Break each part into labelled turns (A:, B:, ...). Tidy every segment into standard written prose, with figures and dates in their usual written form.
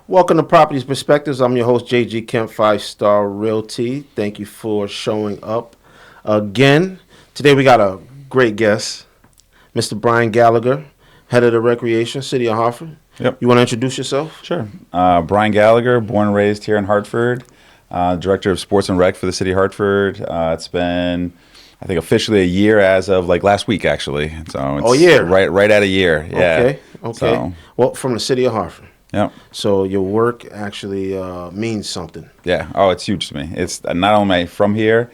A: Welcome to Properties Perspectives. I'm your host, JG Kemp, 5 Star Realty. Thank you for showing up again. Today we got a great guest, Mr. Brian Gallagher, head of the Recreation, City of Hartford.
B: Yep.
A: You want to introduce yourself?
B: Sure. Brian Gallagher, born and raised here in Hartford, director of Sports and Rec for the City of Hartford. It's been, I think, officially a year as of like last week, actually. So it's right at a year. Yeah.
A: Okay.
B: So,
A: Well, from the City of Hartford.
B: yeah.
A: So your work actually means something.
B: Yeah. Oh, it's huge to me. It's not only am I from here,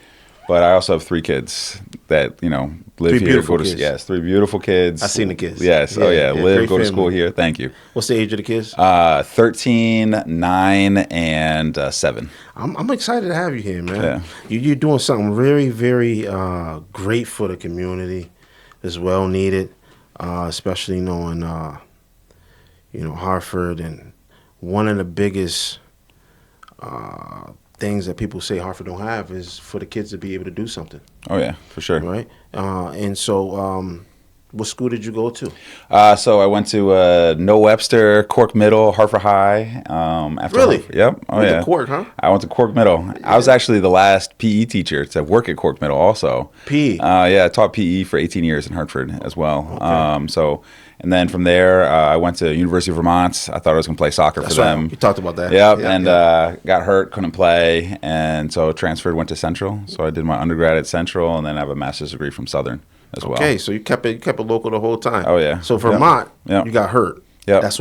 B: but I also have 3 kids that, live
A: Three
B: here.
A: beautiful kids.
B: Yes, 3 beautiful kids.
A: I seen the kids.
B: Yes. Live,
A: great
B: go to
A: family.
B: school here. Thank you.
A: What's the age of the kids?
B: 13, 9, and 7.
A: I'm excited to have you here, man.
B: Yeah.
A: You're doing something very, very great for the community. It's well needed, especially knowing, Hartford, and one of the biggest things that people say Hartford don't have is for the kids to be able to do something,
B: Oh, yeah, for sure.
A: right? And so, what school did you go to?
B: So I went to No Webster, Cork Middle, Hartford High. After
A: Really?
B: Hartford. Yep. Oh,
A: Went to
B: yeah.
A: Cork, huh?
B: I went to Cork Middle. I was actually the last PE teacher to work at Cork Middle also.
A: PE?
B: Yeah, I taught PE for 18 years in Hartford as well.
A: Okay.
B: And then from there, I went to University of Vermont. I thought I was going to play soccer
A: That's
B: for
A: right.
B: them.
A: You talked about that.
B: Yep,
A: Yeah,
B: and
A: yeah.
B: got hurt, couldn't play, and so transferred, went to Central. So I did my undergrad at Central, and then I have a master's degree from Southern as well.
A: Okay, so you kept it local the whole time.
B: Oh, yeah.
A: So Vermont,
B: Yep.
A: you got hurt.
B: Yep.
A: That's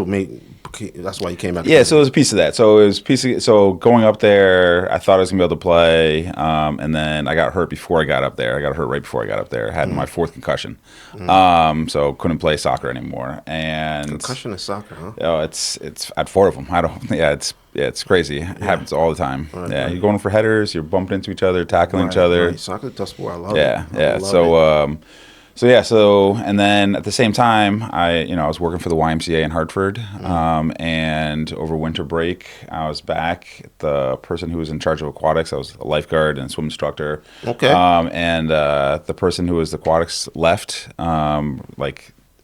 A: why you came back.
B: Yeah, so it was a piece of that. So going up there, I thought I was gonna be able to play, and then I got hurt before I got up there. I got hurt right before I got up there. I had my 4th concussion, so couldn't play soccer anymore. And
A: Concussion in soccer, huh?
B: it's I had 4 of them. I don't. Yeah, it's crazy. It happens all the time.
A: Right.
B: You're going for headers, you're bumping into each other, tackling each other.
A: Right. Soccer's a tough sport. I love
B: Yeah,
A: it.
B: yeah. And then at the same time, I was working for the YMCA in Hartford, and over winter break, I was back. The person who was in charge of aquatics, I was a lifeguard and swim instructor.
A: Okay.
B: And the person who was the aquatics left,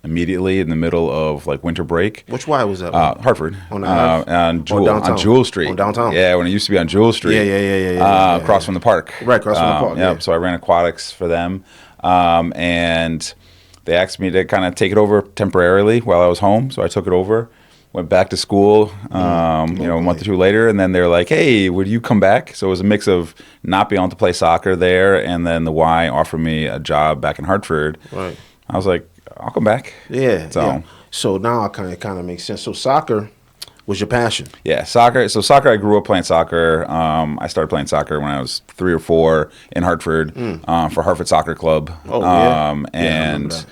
B: immediately in the middle of winter break.
A: Which Y was that?
B: Hartford.
A: On the Ave?
B: On Jewel,
A: downtown?
B: on Jewel Street.
A: On downtown?
B: Yeah, when it used to be on Jewel Street.
A: Yeah.
B: Across from the park.
A: Right, across from the park, yeah.
B: So I ran aquatics for them. And they asked me to kind of take it over temporarily while I was home. So I took it over, went back to school, a month or 2 later. And then they're like, hey, would you come back? So it was a mix of not being able to play soccer there. And then the Y offered me a job back in Hartford.
A: Right.
B: I was like, I'll come back.
A: Yeah.
B: So,
A: yeah. So now it kind of makes sense. So soccer was your passion.
B: Yeah, soccer. So soccer, I grew up playing soccer. I started playing soccer when I was 3 or 4 in Hartford for Hartford Soccer Club.
A: Oh, yeah. I
B: And
A: remember that.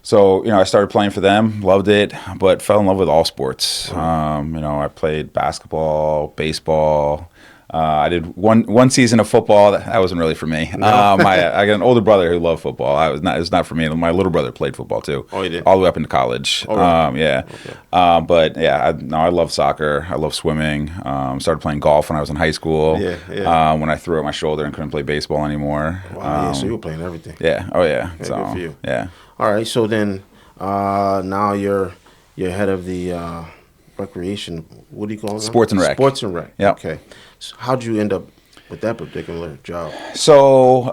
B: so, I started playing for them, loved it, but fell in love with all sports. I played basketball, baseball. I did one season of football. That wasn't really for me.
A: No.
B: I got an older brother who loved football. It was not for me. My little brother played football too.
A: Oh, he did?
B: All the way up into college.
A: Oh, really?
B: Yeah.
A: Okay.
B: But yeah, I love soccer. I love swimming. Started playing golf when I was in high school.
A: Yeah.
B: When I threw out my shoulder and couldn't play baseball anymore.
A: Wow. So you were playing everything.
B: Yeah. Oh yeah.
A: Yeah,
B: So
A: good for you.
B: yeah.
A: All right. So then, now you're head of the recreation. What do you call it?
B: Sports and Rec.
A: Sports and Rec.
B: Yep.
A: Okay. So how'd you end up with that particular job?
B: So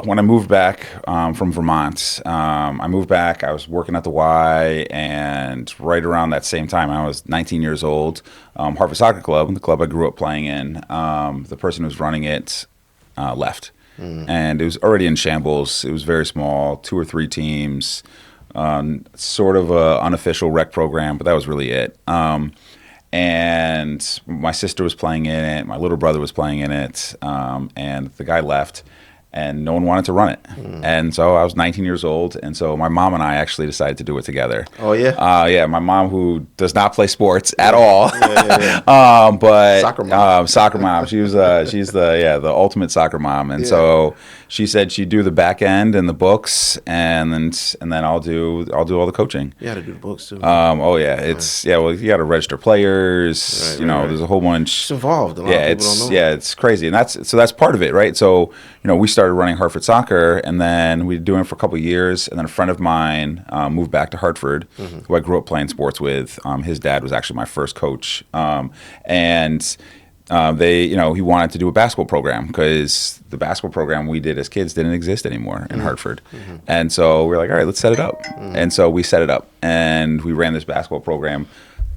B: when I moved back from Vermont, I moved back. I was working at the Y, and right around that same time, I was 19 years old. Hartford Soccer Club, the club I grew up playing in, the person who was running it left, and it was already in shambles. It was very small, 2 or 3 teams, sort of a unofficial rec program, but that was really it. And my sister was playing in it, my little brother was playing in it, and the guy left, and no one wanted to run it. And so I was 19 years old, and so my mom and I actually decided to do it together.
A: Oh, yeah?
B: Yeah, my mom, who does not play sports at all,
A: Yeah.
B: but
A: Soccer mom.
B: soccer mom. She's the ultimate soccer mom, and
A: Yeah.
B: so she said she'd do the back end and the books, and then I'll do all the coaching.
A: You had to do the books too.
B: Oh yeah, it's well, you got to register players.
A: Right.
B: There's a whole bunch.
A: It's involved. A lot of people don't know.
B: Yeah, it's crazy, and that's part of it, right? So we started running Hartford soccer, and then we were doing it for a couple of years, and then a friend of mine moved back to Hartford, who I grew up playing sports with. His dad was actually my first coach, and he wanted to do a basketball program because the basketball program we did as kids didn't exist anymore in Hartford. And so we were like, all right, let's set it up. And so we set it up, and we ran this basketball program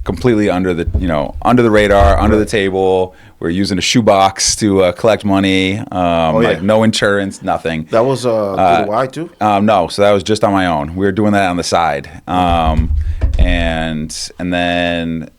B: completely under the radar, under the table. We were using a shoebox to collect money, like no insurance, nothing.
A: That was through the Y too?
B: No, so that was just on my own. We were doing that on the side. And then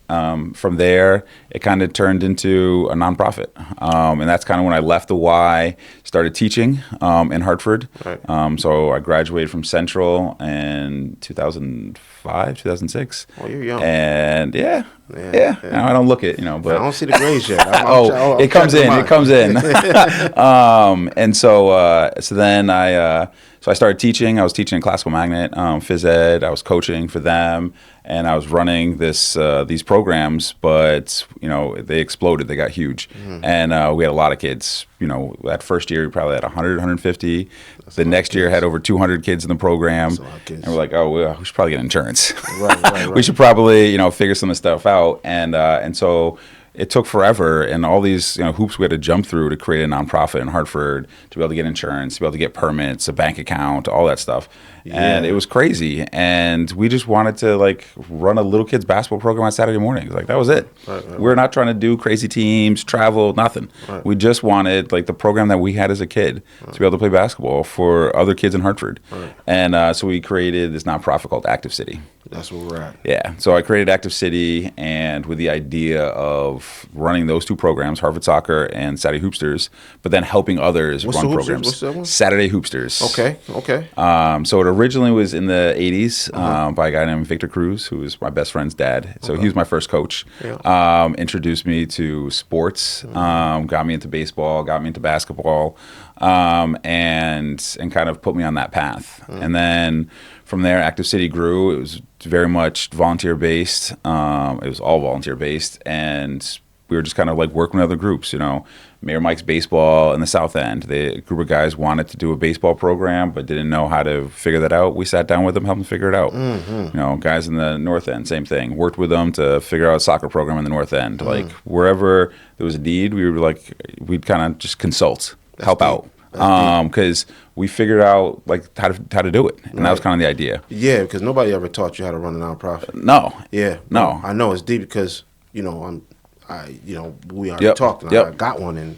B: from there, it kind of turned into a nonprofit. And that's kind of when I left the Y, started teaching in Hartford.
A: Right.
B: So I graduated from Central in 2005, 2006.
A: Oh, you're young.
B: And yeah. I don't look it, but
A: I don't see the grades yet.
B: it comes in. And so then I started teaching. I was teaching in classical magnet, phys ed. I was coaching for them, and I was running these programs. But they exploded. They got huge, and we had a lot of kids. That first year we probably had 100, 150. The next year had over 200 kids in the program, and we're like, we should probably get insurance.
A: Right.
B: We should probably figure some of this stuff out, and so. It took forever, and all these hoops we had to jump through to create a nonprofit in Hartford, to be able to get insurance, to be able to get permits, a bank account, all that stuff. And it was crazy. And we just wanted to run a little kids basketball program on Saturday mornings. That was it.
A: Right.
B: We're not trying to do crazy teams, travel, nothing.
A: Right.
B: We just wanted the program that we had as a kid to be able to play basketball for other kids in Hartford.
A: Right.
B: And so we created this nonprofit called Active City.
A: That's where we're at.
B: Yeah. So I created Active City, and with the idea of running those two programs, Hartford Soccer and Saturday Hoopsters, but then helping others run programs.
A: What's that one?
B: Saturday Hoopsters.
A: Okay.
B: So it originally was in the 80s by a guy named Victor Cruz, who was my best friend's dad. So he was my first coach.
A: Yeah.
B: Introduced me to sports, got me into baseball, got me into basketball, and kind of put me on that path. And then from there, Active City grew. It was very much volunteer-based. It was all volunteer-based, and we were just kind of working with other groups. Mayor Mike's Baseball in the South End. A group of guys wanted to do a baseball program, but didn't know how to figure that out. We sat down with them, helped them figure it out. Guys in the North End, same thing. Worked with them to figure out a soccer program in the North End. Wherever there was a need, we'd kind of just consult, help out. Because we figured out how to do it, and that was kind of the idea.
A: Yeah, because nobody ever taught you how to run a nonprofit.
B: No.
A: Yeah.
B: No.
A: I know it's deep because we already talked, and I got one, and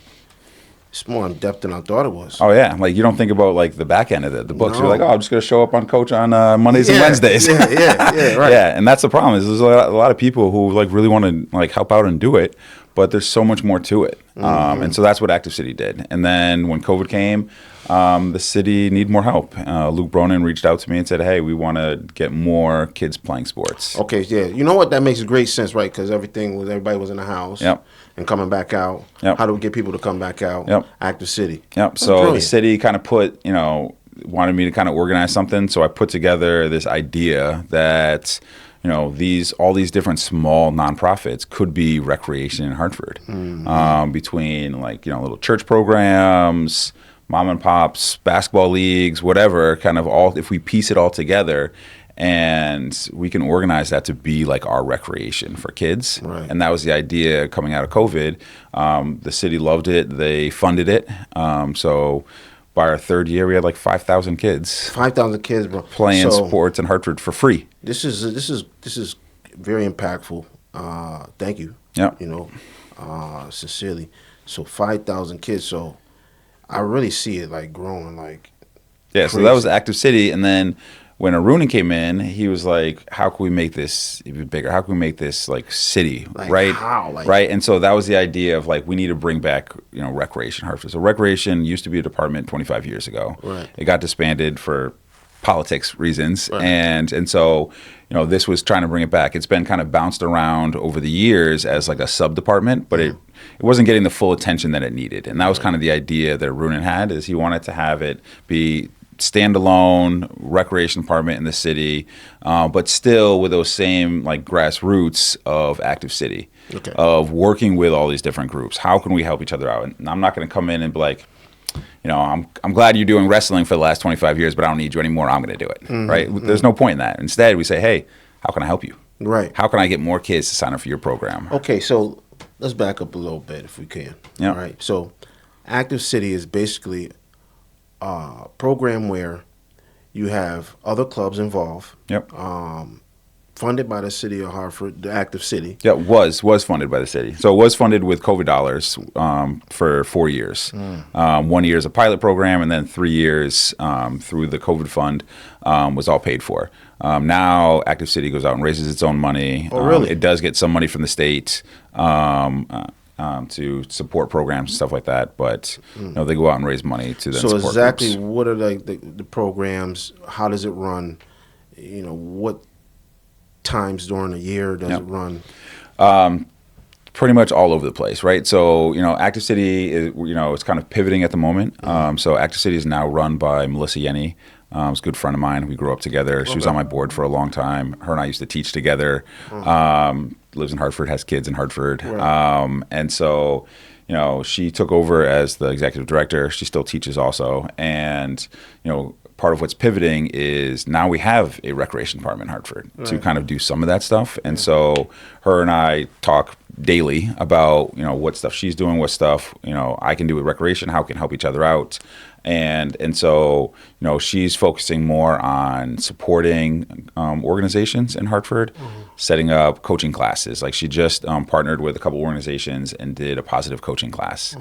A: it's more in depth than I thought it was.
B: Oh yeah, you don't think about the back end of it, the books.
A: No.
B: You're I'm just gonna show up on coach on Mondays and Wednesdays.
A: Yeah, right.
B: Yeah, and that's the problem is there's a lot of people who really want to help out and do it, but there's so much more to it. And so that's what Active City did. And then when COVID came, the city needed more help. Luke Bronin reached out to me and said, hey, we want to get more kids playing sports.
A: Okay, yeah. You know what? That makes great sense, right? Because everybody was in the house and coming back out. How do we get people to come back out? Active City.
B: So the city kind of wanted me to kind of organize something. So I put together this idea that all these different small nonprofits could be recreation in Hartford, between little church programs, mom and pops, basketball leagues, whatever, kind of all, if we piece it all together and we can organize that to be our recreation for kids.
A: Right.
B: And that was the idea coming out of COVID. The city loved it. They funded it. So by our third year, we had 5,000 kids.
A: 5,000 kids, bro.
B: Playing sports in Hartford for free.
A: This is very impactful. Thank you.
B: Yeah.
A: Sincerely. So 5,000 kids. So I really see it growing
B: Yeah. So that was Active City, and then when Arunan came in, he was like, how can we make this even bigger? How can we make this city, right?
A: How?
B: Right. And so that was the idea of we need to bring back, recreation in Hartford. So recreation used to be a department 25 years ago.
A: Right.
B: It got disbanded for politics reasons,
A: Right.
B: and so this was trying to bring it back. It's been kind of bounced around over the years as like a sub department, but it wasn't getting the full attention that it needed, and that was kind of the idea that Runin had, is he wanted to have it be standalone recreation department in the city, but still with those same like grassroots of Active City, of working with all these different groups. How can we help each other out? And I'm not going to come in and be like, I'm glad you're doing wrestling for the last 25 years, but I don't need you anymore. I'm going to do it, right? There's no point in that. Instead, we say, hey, how can I help you?
A: Right.
B: How can I get more kids to sign up for your program?
A: Okay, so let's back up a little bit if we can.
B: Yeah.
A: All right. So Active City is basically a program where you have other clubs involved.
B: Yep.
A: Funded by the city of Hartford, the Active City.
B: Yeah, was funded by the city. So it was funded with COVID dollars for 4 years. 1 year as a pilot program, and then 3 years through the COVID fund was all paid for. Now Active City goes out and raises its own money.
A: Oh, really?
B: It does get some money from the state to support programs and stuff like that, but they go out and raise money to then
A: So
B: support
A: exactly
B: groups.
A: what are the programs? How does it run? What times during the year does it run?
B: Pretty much all over the place, right? So, Active City is, it's kind of pivoting at the moment. So Active City is now run by Melissa Yenny. It's a good friend of mine. We grew up together. She was on my board for a long time. Her and I used to teach together. Lives in Hartford, has kids in Hartford.
A: Right.
B: And so, she took over as the executive director. She still teaches also. And, part of what's pivoting is now we have a recreation department in Hartford to kind of do some of that stuff. And so her and I talk daily about, what stuff she's doing, what stuff, I can do with recreation, how we can help each other out. And so, she's focusing more on supporting organizations in Hartford, setting up coaching classes. Like she just partnered with a couple organizations and did a positive coaching class.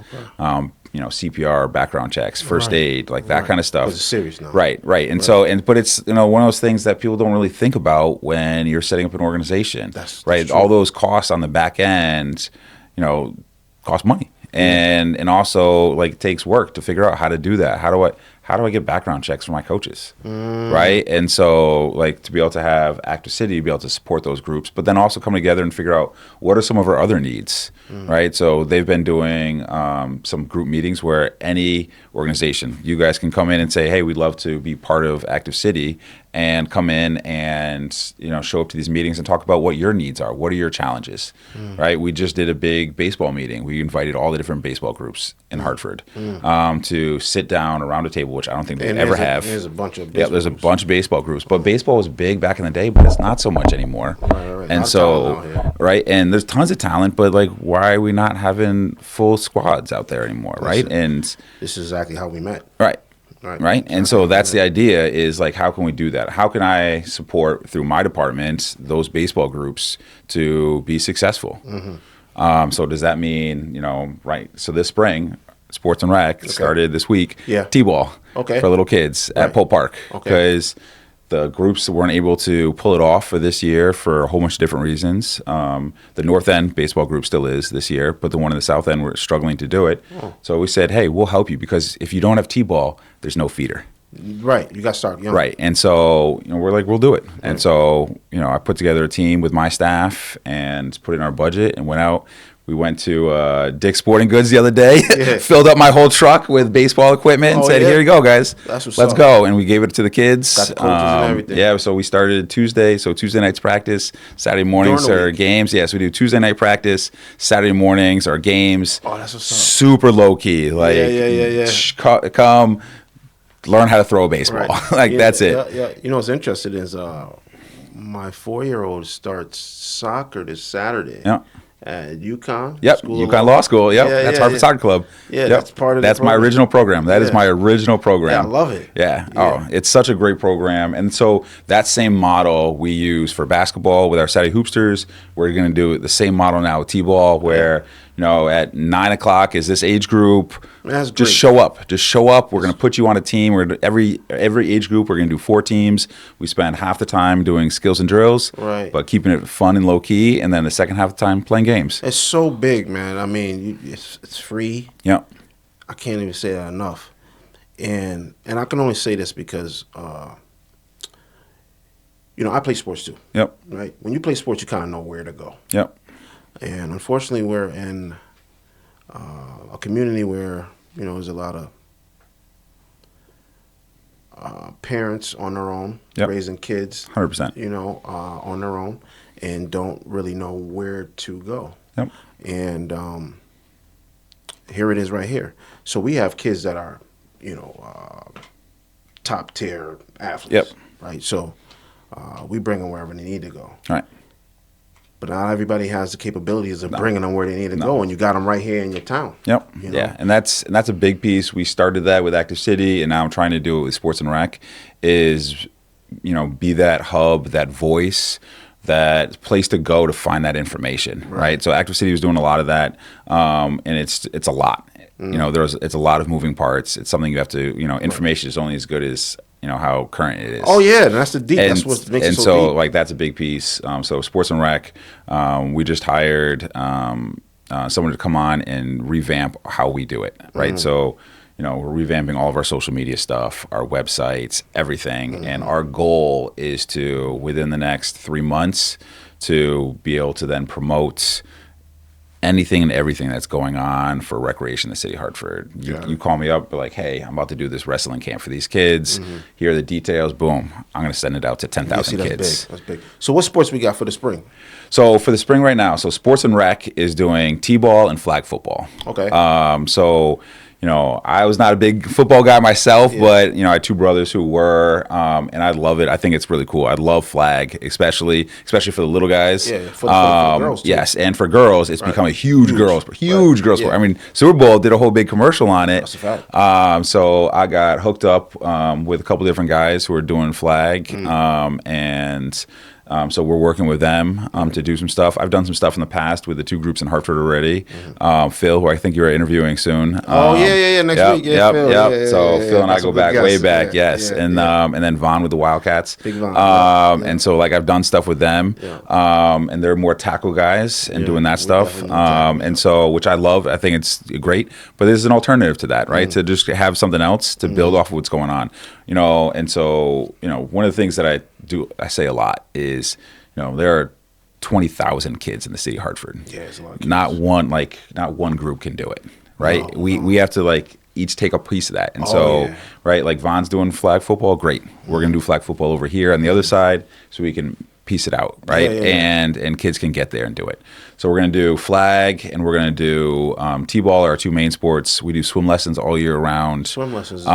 B: CPR, background checks, first aid, like that kind of stuff.
A: It's serious now.
B: Right. And so, but it's, one of those things that people don't really think about when you're setting up an organization,
A: That's
B: right?
A: true.
B: All those costs on the back end, cost money. And also like it takes work to figure out how to do that. How do I get background checks for my coaches, right? And so like to be able to have Active City, be able to support those groups, but then also come together and figure out what are some of our other needs, right? So they've been doing some group meetings where any organization, you guys can come in and say, hey, we'd love to be part of Active City, and come in and show up to these meetings and talk about what your needs are. What are your challenges, right? We just did a big baseball meeting. We invited all the different baseball groups in Hartford to sit down around a table, which I don't think they ever have.
A: There's a bunch of
B: There's a bunch of baseball groups, but baseball was big back in the day, but it's not so much anymore.
A: Right.
B: And so, right, and there's tons of talent, but like, why are we not having full squads out there anymore, right? And
A: this is exactly how we met.
B: Right. And so that's the idea, is like, how can we do that? How can I support through my department those baseball groups to be successful? So does that mean, right? So this spring, Sports and Rec started this week.
A: Yeah.
B: T-ball for little kids at Polk Park, because the groups weren't able to pull it off for this year for a whole bunch of different reasons. The North End baseball group still is this year, but the one in the South End, we're struggling to do it. So we said, hey, we'll help you, because if you don't have T-ball, there's no feeder.
A: Right. You got to start young.
B: Right. And so, we're like, we'll do it. And so, I put together a team with my staff and put it in our budget and went out. We went to Dick's Sporting Goods the other day, filled up my whole truck with baseball equipment and said, here you go, guys.
A: Let's
B: go. And we gave it to the kids.
A: Got the coaches and everything.
B: Yeah, so we started Tuesday. So Tuesday nights practice, Saturday mornings are games. Yeah, so we do Tuesday night practice, Saturday mornings are games.
A: Oh, that's what's up.
B: Super low key. Like, come learn how to throw a baseball.
A: Right.
B: That's it.
A: Yeah. What's interesting is my 4-year-old starts soccer this Saturday.
B: Yeah.
A: At UConn.
B: Yep, UConn Law School. Yep, that's Hartford Soccer Club.
A: Yeah, that's part of the
B: That's my original program. That is my original program.
A: Yeah, I love it.
B: Yeah. Oh, it's such a great program. And so that same model we use for basketball with our Saturday Hoopsters. We're going to do the same model now with T-ball, where at 9 o'clock is this age group.
A: That's great.
B: Just show up. We're going to put you on a team. We're every age group. We're going to do 4 teams. We spend half the time doing skills and drills, but keeping it fun and low key, and then the second half of the time playing games.
A: It's so big, man. I mean, it's free.
B: Yeah.
A: I can't even say that enough. And I can only say this because I play sports too.
B: Yep.
A: Right. When you play sports, you kind of know where to go.
B: Yep.
A: And unfortunately, we're in a community where there's a lot of parents on their own,
B: Yep.
A: raising kids,
B: 100%.
A: On their own, and don't really know where to go.
B: Yep.
A: And here it is right here. So we have kids that are, top tier athletes.
B: Yep.
A: Right. So we bring them wherever they need to go.
B: All right.
A: But not everybody has the capabilities of bringing them where they need to go, and you got them right here in your town.
B: Yep. Yeah, and that's a big piece. We started that with Active City, and now I'm trying to do it with Sports and Rec. Is be that hub, that voice, that place to go to find that information, right? So Active City was doing a lot of that, and it's a lot. It's a lot of moving parts. It's something you have to, information is only as good as how current it is.
A: Oh yeah, that's the deep. That's what makes it so deep.
B: Like that's a big piece. So Sports and Rec, we just hired someone to come on and revamp how we do it, right? So we're revamping all of our social media stuff, our websites, everything, and our goal is to within the next 3 months to be able to then promote anything and everything that's going on for recreation in the city of Hartford. You call me up, be like, hey, I'm about to do this wrestling camp for these kids. Here are the details. Boom. I'm going to send it out to 10,000 kids.
A: That's big. So what sports we got for the spring?
B: So for the spring right now, so Sports and Rec is doing T-ball and flag football.
A: Okay.
B: So I was not a big football guy myself, but I had two brothers who were, and I love it. I think it's really cool. I love flag, especially for the little guys.
A: Yeah, for the girls too.
B: Yes, and for girls, it's become a huge girls sport. I mean, Super Bowl did a whole big commercial on it.
A: That's a fact.
B: So I got hooked up with a couple different guys who are doing flag, and. So we're working with them to do some stuff. I've done some stuff in the past with the two groups in Hartford already. Phil, who I think you're interviewing soon.
A: Next week.
B: Yep. So Phil and I go back way back. Yes, and then Vaughn with the Wildcats.
A: Big Vaughn.
B: And so I've done stuff with them, and they're more tackle guys and doing that stuff. And so which I love. I think it's great. But there's an alternative to that, right? To just have something else to build off of what's going on. And so one of the things that I say a lot is, there are 20,000 kids in the city of Hartford.
A: Yeah, it's a lot of kids.
B: Not one group can do it, right?
A: No,
B: we have to each take a piece of that. And right, like Vaughn's doing flag football, great. We're going to do flag football over here on the other side so we can piece it out, right? And kids can get there and do it. So we're going to do flag and we're going to do T-ball are our two main sports. We do swim lessons all year round.
A: Swim lessons,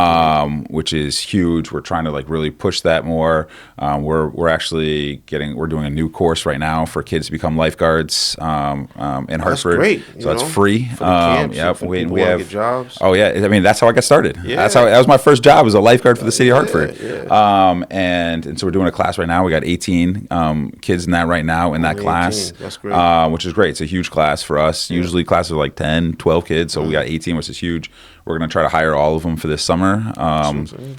B: which is huge. We're trying to really push that more. We're actually we're doing a new course right now for kids to become lifeguards in Hartford.
A: That's great.
B: So that's free.
A: For the camps, for people
B: we have
A: get jobs.
B: Oh yeah, I mean that's how I got started.
A: Yeah.
B: That was my first job as a lifeguard for the city of Hartford. And so we're doing a class right now. We got 18 kids in that right now in that class.
A: That's great.
B: Which is great. It's a huge class for us. Usually classes are 10, 12 kids. So we got 18, which is huge. We're going to try to hire all of them for this summer.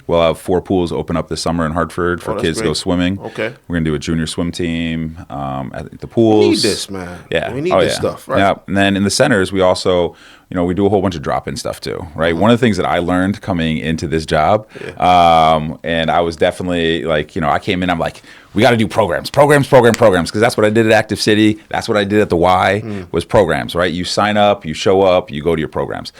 B: We'll have 4 pools open up this summer in Hartford for kids to go swimming.
A: Okay.
B: We're going to do a junior swim team at the pools.
A: We need this, man.
B: Yeah.
A: We need this stuff, right?
B: Yeah. And then in the centers, we also, we do a whole bunch of drop-in stuff too, right? One of the things that I learned coming into this job, and I was definitely I came in, I'm like, we got to do programs, because that's what I did at Active City. That's what I did at the Y was programs, right? You sign up, you show up, you go to your programs.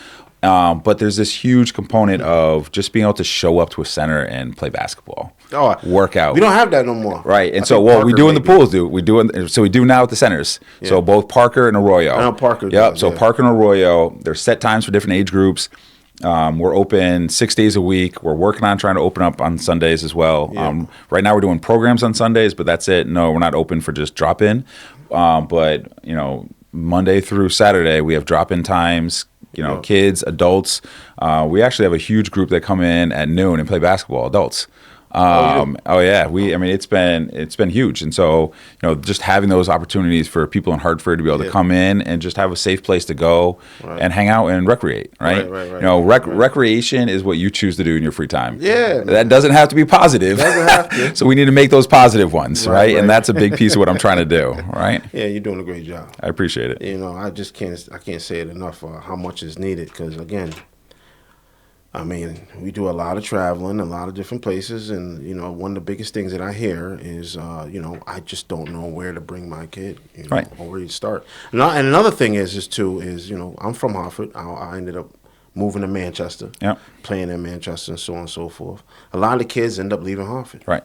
B: But there's this huge component of just being able to show up to a center and play basketball, work out.
A: We don't have that no more,
B: right? And so, we do in the pools. We do now at the centers. Yeah. So both Parker and Arroyo.
A: I know Parker.
B: Yep. So Parker and Arroyo, there's set times for different age groups. We're open 6 days a week. We're working on trying to open up on Sundays as well. Yeah. Right now we're doing programs on Sundays, but that's it. No, we're not open for just drop-in. But Monday through Saturday we have drop-in times. Kids, adults. We actually have a huge group that come in at noon and play basketball. Adults. It's been huge, and so just having those opportunities for people in Hartford to be able to come in and just have a safe place to go and hang out and recreate, right? Recreation is what you choose to do in your free time.
A: Yeah,
B: that doesn't have to be positive.
A: Doesn't have to.
B: So we need to make those positive ones, right? And that's a big piece of what I'm trying to do, right?
A: Yeah, you're doing a great job.
B: I appreciate it.
A: I just can't say it enough how much is needed, because again, I mean, we do a lot of traveling, a lot of different places, and one of the biggest things that I hear is, I just don't know where to bring my kid,
B: Right.
A: or where to start. And another thing is I'm from Hartford. I ended up moving to Manchester,
B: Yep.
A: playing in Manchester, and so on and so forth. A lot of the kids end up leaving Hartford.
B: Right.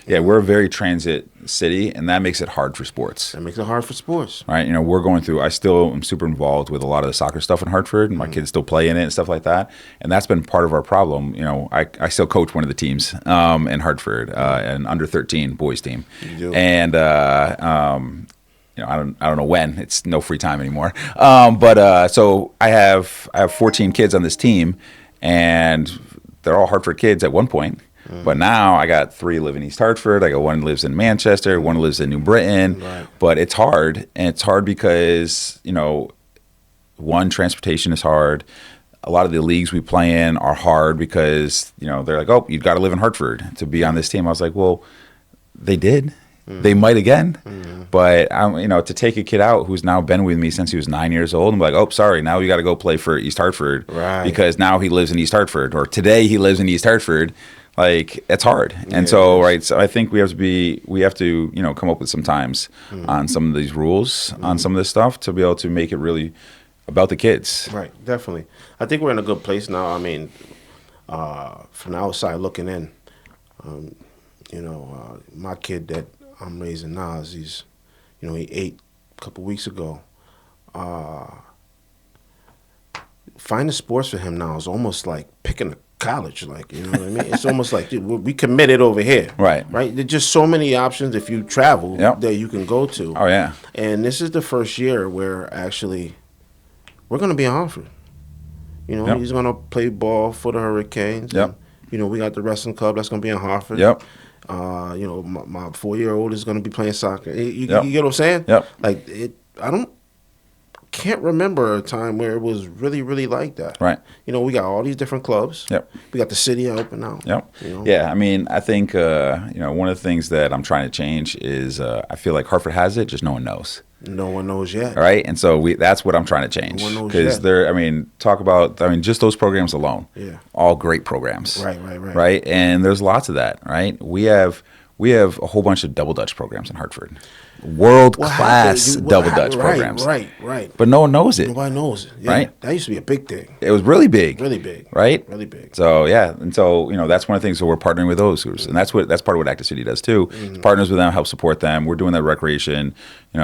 B: Yeah, we're a very transit city, and that makes it hard for sports.
A: That makes it hard for sports.
B: Right. We're going through, I still am super involved with a lot of the soccer stuff in Hartford, and my kids still play in it and stuff like that. And that's been part of our problem. I still coach one of the teams in Hartford, an under 13 boys team.
A: You do.
B: And, I don't know when. It's no free time anymore. So I have 14 kids on this team, and they're all Hartford kids at one point. But now I got 3 live in East Hartford. I got one lives in Manchester, one lives in New Britain.
A: Right.
B: But it's hard, and it's hard because one, transportation is hard. A lot of the leagues we play in are hard because they're like, oh, you've got to live in Hartford to be on this team. I was like, well, they did. They might again, but to take a kid out who's now been with me since he was 9 years old, I'm like, oh, sorry, now you got to go play for East Hartford,
A: Right.
B: because now he lives in East Hartford, or today he lives in East Hartford. Like, it's hard, and
A: Yeah,
B: so
A: it is.
B: so I think we have to come up with some times on some of these rules, on some of this stuff, to be able to make it really about the kids.
A: Right, definitely. I think we're in a good place now. I mean, from the outside looking in, my kid that I'm raising now, he ate a couple weeks ago. Finding sports for him now is almost like picking a college, like, you know what I mean? It's almost like, dude, we committed over here.
B: Right.
A: There's just so many options if you travel
B: Yep.
A: that you can go to.
B: Oh yeah,
A: And this is the first year where actually we're going to be in Hartford.
B: Yep.
A: He's going to play ball for the Hurricanes.
B: Yep.
A: And, we got the wrestling club that's going to be in Hartford.
B: Yep.
A: My 4-year-old is going to be playing soccer. You
B: Yep.
A: get what I'm saying?
B: Yep.
A: Like, can't remember a time where it was really, really like that.
B: Right.
A: We got all these different clubs.
B: Yep.
A: We got the city helping out.
B: Yep. Yeah, I mean, I think one of the things that I'm trying to change is I feel like Hartford has it, just no one knows.
A: No one knows yet.
B: All right, and so that's what I'm trying to change.
A: No one knows
B: Because
A: yet.
B: just those programs alone,
A: Yeah.
B: all great programs.
A: Right.
B: Right, and there's lots of that. Right, we have a whole bunch of double Dutch programs in Hartford, world class double Dutch programs.
A: Right.
B: But no one knows it.
A: Nobody knows it. Yeah.
B: Right?
A: That used to be a big thing.
B: It was really big.
A: Really big.
B: Right?
A: Really big.
B: So yeah, and so that's one of the things. So we're partnering with those groups, and that's part of what Active City does too. Partners with them, help support them. We're doing that recreation,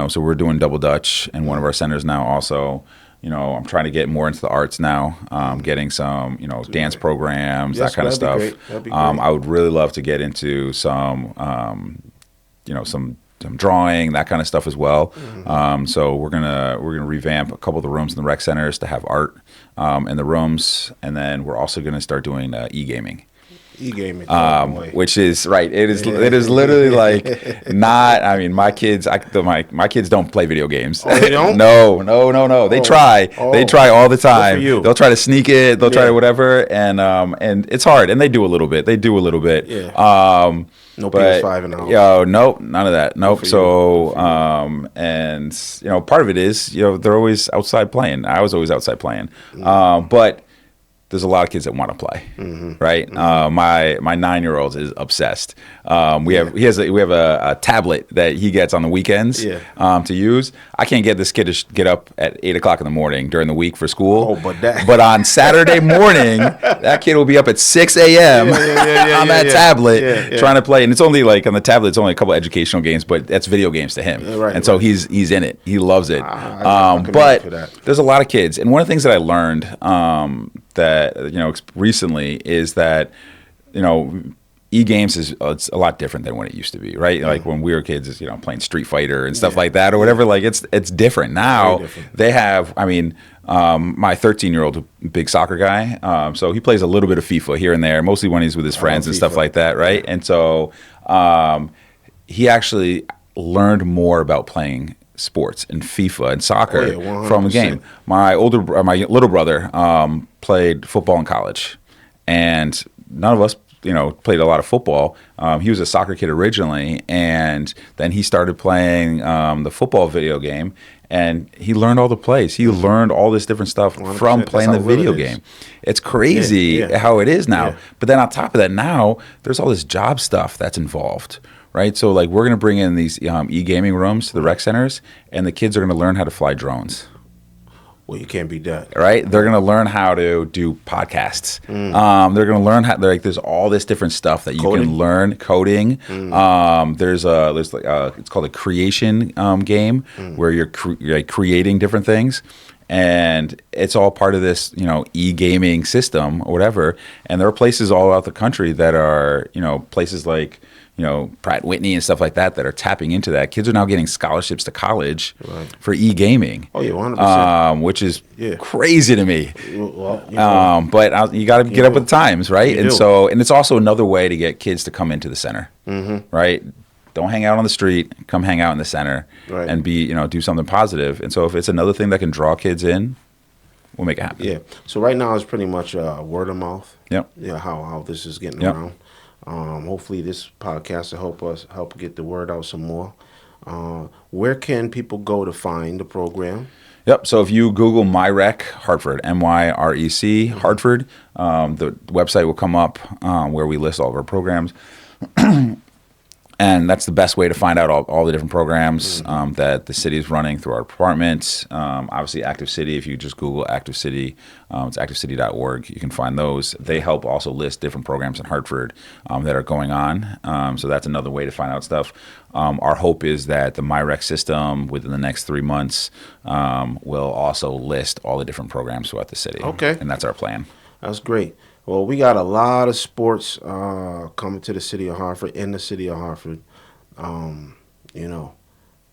B: so we're doing double Dutch in one of our centers now. Also, I'm trying to get more into the arts now. Getting some dance programs,
A: Yes,
B: that kind of
A: that'd be
B: stuff.
A: great. That'd be great.
B: I would really love to get into some some drawing, that kind of stuff as well. So we're gonna revamp a couple of the rooms in the rec centers to have art in the rooms, and then we're also gonna start doing e-gaming.
A: E-gaming.
B: Which is right. It is literally like not. I mean, my kids. My kids don't play video games.
A: Oh, they don't?
B: No. They try.
A: Oh.
B: They try all the time.
A: Good for you.
B: They'll try to sneak it. They'll try
A: Yeah.
B: to whatever, and it's hard. And they do a little bit.
A: Yeah. No
B: but,
A: PS5 in the house.
B: Nope, none of that. Nope.
A: for you.
B: So, and part of it is, they're always outside playing. I was always outside playing, but there's a lot of kids that want to play, right? My 9-year-old is obsessed. We have a tablet that he gets on the weekends to use. I can't get this kid to get up at 8:00 in the morning during the week for school.
A: Oh, but
B: but on Saturday morning, that kid will be up at 6 a.m. on that tablet trying to play. And it's only like on the tablet, it's only a couple educational games, but that's video games to him. So he's in it. He loves it.
A: I commend
B: But
A: you for that.
B: there's a lot of kids, and one of the things that I learned that recently is that e-games it's a lot different than what it used to be, right? Like when we were kids, playing Street Fighter and stuff like that or whatever. Like it's different now.
A: different.
B: They have, my 13-year-old, big soccer guy, so he plays a little bit of FIFA here and there, mostly when he's with his friends and stuff
A: FIFA.
B: like that, right? And so he actually learned more about playing sports and FIFA and soccer from a
A: 100%.
B: game. My little brother played football in college, and none of us played a lot of football. He was a soccer kid originally, and then he started playing the football video game, and he learned all the plays. He learned all this different stuff
A: 100%.
B: from
A: That's
B: playing
A: how
B: the
A: real
B: video
A: it is.
B: game. It's crazy
A: Yeah, yeah.
B: how it is now.
A: Yeah.
B: But then on top of that, now there's all this job stuff that's involved, right? So like we're going to bring in these e-gaming rooms to the rec centers, and the kids are going to learn how to fly drones.
A: Well, you can't beat that.
B: Right, they're going to learn how to do podcasts. They're going to learn how. Like, there's all this different stuff that you
A: Coding?
B: can learn. Coding. There's like it's called a creation game where you're like creating different things, and it's all part of this e-gaming system or whatever. And there are places all out the country that are places like Pratt Whitney and stuff like that are tapping into that. Kids are now getting scholarships to college for e-gaming.
A: Oh, yeah, 100%.
B: Which is
A: Yeah.
B: crazy to me.
A: Well,
B: But you got to get up with the times, right?
A: You
B: And
A: do.
B: so, and it's also another way to get kids to come into the center, right? Don't hang out on the street. Come hang out in the center
A: Right.
B: and do something positive. And so, if it's another thing that can draw kids in, we'll make it happen.
A: Yeah. So right now it's pretty much word of mouth.
B: Yep.
A: Yeah. How this is getting
B: Yep.
A: around. Hopefully this podcast will help get the word out some more. Where can people go to find the program?
B: Yep. So if you Google MyRec Hartford, MYREC Hartford, the website will come up where we list all of our programs. And that's the best way to find out all the different programs that the city is running through our department. Obviously, Active City, if you just Google Active City, it's activecity.org. You can find those. They help also list different programs in Hartford that are going on. So that's another way to find out stuff. Our hope is that the MyRec system within the next 3 months will also list all the different programs throughout the city.
A: Okay.
B: And that's our plan.
A: That's great. Well, we got a lot of sports coming to the city of Hartford, in the city of Hartford. A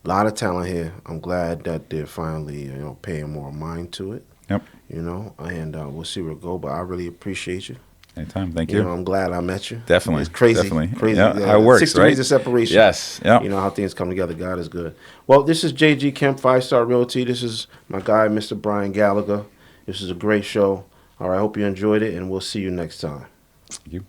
A: lot of talent here. I'm glad that they're finally, paying more mind to it.
B: Yep.
A: And we'll see where it goes. But I really appreciate you.
B: Anytime. Thank you.
A: I'm glad I met you.
B: Definitely.
A: It's crazy.
B: Definitely.
A: Crazy.
B: Yeah, how it works,
A: 6 degrees
B: right?
A: of separation.
B: Yes. Yep.
A: How things come together. God is good. Well, this is JG Kemp, 5-Star Realty. This is my guy, Mr. Brian Gallagher. This is a great show. All right, I hope you enjoyed it, and we'll see you next time.
B: Thank you.